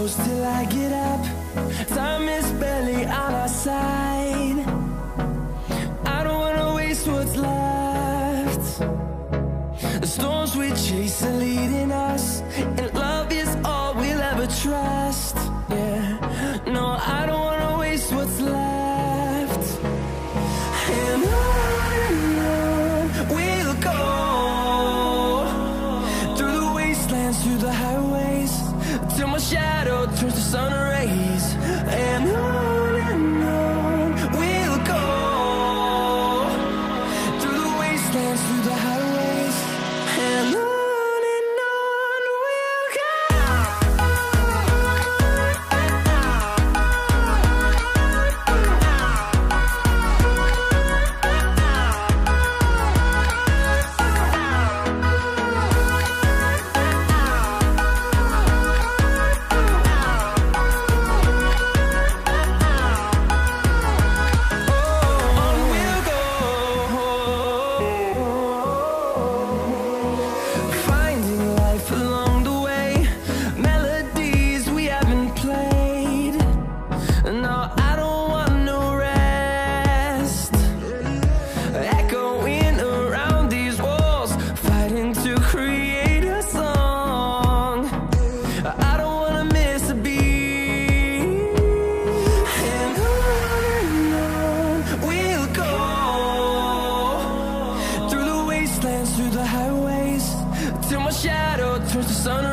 close till I get up. Time is barely on our side. I don't wanna waste what's left. The storms we chase are leading us, and love is all we'll ever trust. Yeah, no, I don't wanna waste what's left. And on we'll go, through the wastelands, through the highways, till my shadow turns to sun rays. And on we'll go, through the wastelands, through the highways, and on we'll go. Through the highways, till my shadow turns to sun